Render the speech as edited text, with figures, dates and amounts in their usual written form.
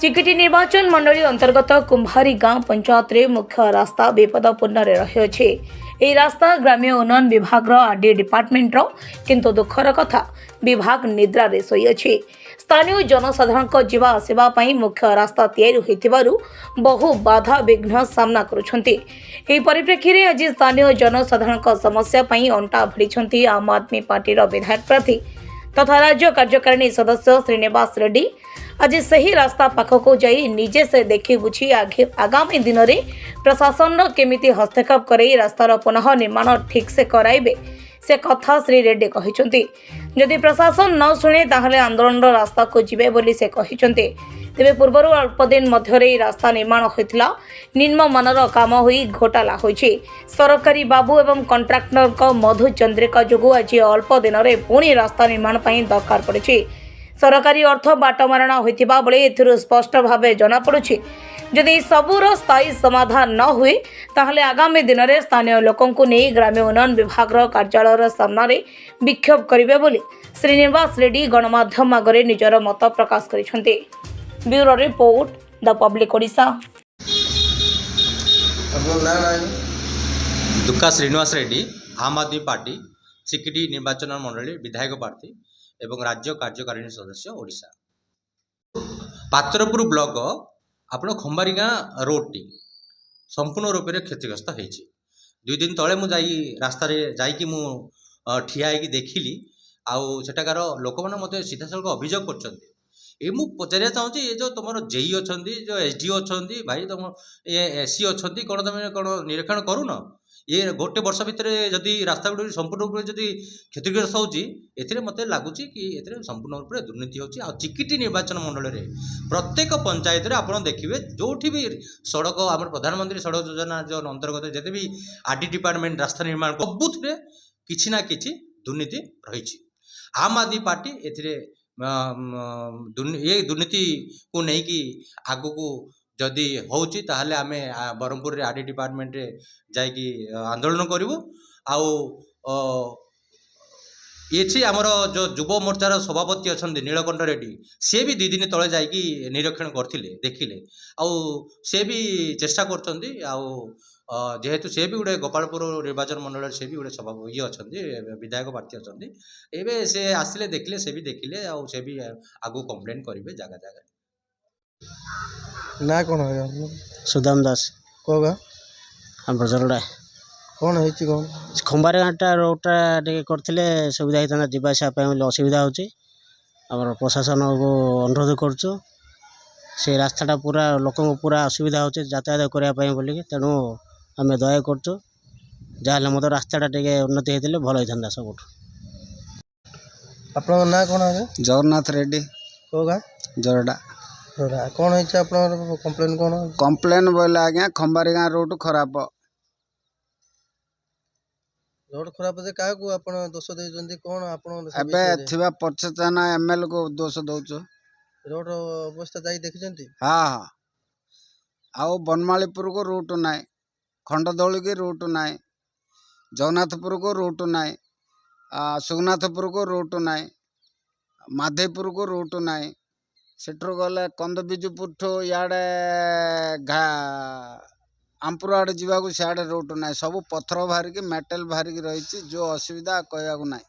चिकिटी निर्वाचन मंडली अंतर्गत कुंभारी गांव पंचायत रे मुख्य रास्ता विपदपूर्ण रही। यह रास्ता ग्राम्य उन्नयन विभाग आरडी डिपार्टमेंट किंतु दुखर कथा विभाग निद्रा रे सोई अछि। स्थानीय जनसाधारण जीवा आसवा मुख्य रास्ता तैयारी होइतिबारु बहु बाधा विघ्न सामना करुछंती। एही परिप्रेक्षी रे आज स्थानीय जनसाधारण समस्या पई अंटा भिड़िछंती आम आदमी पार्टी विधायक प्रार्थी तथा राज्य कार्यकारिणी सदस्य श्रीनिवास रेड्डी। आज सही रास्ता पाखक जाई निजे से देखि बुझी आगामी दिन में प्रशासन केमिति हस्तक्षेप कर रास्तार पुनः निर्माण ठीक से कराइबे से कथा श्री रेड्डी कहिसंती। जदि प्रशासन न शुणे ताहले आंदोलन रास्ता को जिबे बोली से कहिसंती। तेबे पूर्वर अल्प दिन मध्य रास्ता निर्माण होइतिला निम्न मानर काम होई घोटाला होइछि। सरकारी बाबू एवं कंट्राक्टर मधु चंद्रिका जोगु आज अल्प दिन में पुणी रास्ता निर्माण पई दरकार पड़िछि। सरकारी अर्थ बाटमारणा होइतिबा बेले एथिरु स्पष्ट भावे जना पड़ुछि जदि सबूर स्थायी समाधान न हुए ताहले आगामी दिन में स्थानीय लोकंकु नहीं ग्राम्य उन्नयन विभाग कार्यालय सामने विक्षोभ करिवे बोली श्रीनिवास रेड्डी गणमाध्यम आगे निजर मत प्रकाश करिसेंती। Bureau report the public Odisha. Dukka Srinivas Reddy आम आदमी पार्टी चिकिटी निर्वाचन मंडली विधायक प्रार्थी एवं राज्य कार्यकारिणी सदस्य ओडिशा। पात्रपुर ब्लॉक आपण खंबारी गाँ रोड टी संपूर्ण रूप से क्षतिग्रस्त होती। 2 दिन तले मुझे रास्ता जाकि ठिया देखिली आटाकार लोक मैंने सीधा सड़क अभियोग कर पचार चाहूँ ये जो तुम जेई अच्छा जो एसडीओ अच्छा भाई तुम ये एससी अच्छा कौन तुम कौन निरीक्षण करूना ये गोटे वर्ष भितर जदि रास्ता गुड़ संपूर्ण रूप से क्षतिग्रस्त होती मत लगुच कि संपूर्ण रूप से दुर्नीति होची। चिकिटी निर्वाचन मंडल में प्रत्येक पंचायत रे आप देखिए जो भी सड़क आम प्रधानमंत्री सड़क योजना जो अंतर्गत जिते भी आरडी डिपार्टमेंट रास्ता निर्माण सबुथ किसी ना किसी दुर्नीति रही। आम आदमी पार्टी ये दुर्नीति को लेकिन आग को जदि होची ताहले आमे बरहमपुर रे आरडी डिपार्टमेंट रे जाइकी आंदोलन करूँ। ये आमर जो युव मोर्चार सभापति अच्छा नीलकंठ रेड्डी सी भी 2 दिन तले जाइकी निरीक्षण करथिले देखिले से भी चेष्टा करछंती जेहेतु से भी गोटे गोपालपुर निर्वाचन मंडल से भी गोटे सभा ये अच्छा विधायक प्रार्थी अच्छा एवं से आसिले देखिले से भी देखिले से भी आगु कंप्लेन करेंगे जगह जगह। ना कौन है सुदाम दास कोगा हम बजरडा कौन है कौन खंबारे घाटा रोडटा टे करथिले सुविधा होता जावासा असुविधा होची। आम प्रशासन को अनुरोध करुँ से रास्ताटा पूरा लोक पूरा असुविधा होची यातायात करने बोलिकी तेणु आम दया करुँ जहाँ मत रास्ताटा टे उन्नति होते भल होता सब। आप ना कौन है जगन्नाथ रेड्डी कोगा जरडा कौन है कंप्लेन कौन कंप्लेन बोले आज्ञा खंबारी गाँ रोड खराब रोड खराब है क्या को दोष दे कौन आप पचचाना एमएल को दोष दौच रोड अवस्था जाई देखिछंती। हाँ हाँ आउ बनमालीपुर को रूट ना खंडदौली की रूट ना जगन्नाथपुर को रूट ना सुगनाथपुर को रूट ना माधेपुर को रूट ना सेठू गले कंदबिजुपुर ठू इे आमपुर आड़े जावाक सियाड़े रूट ना सब पत्थर बाहरिकी मेटल बाहरिकी रही जो असुविधा कहवाक ना।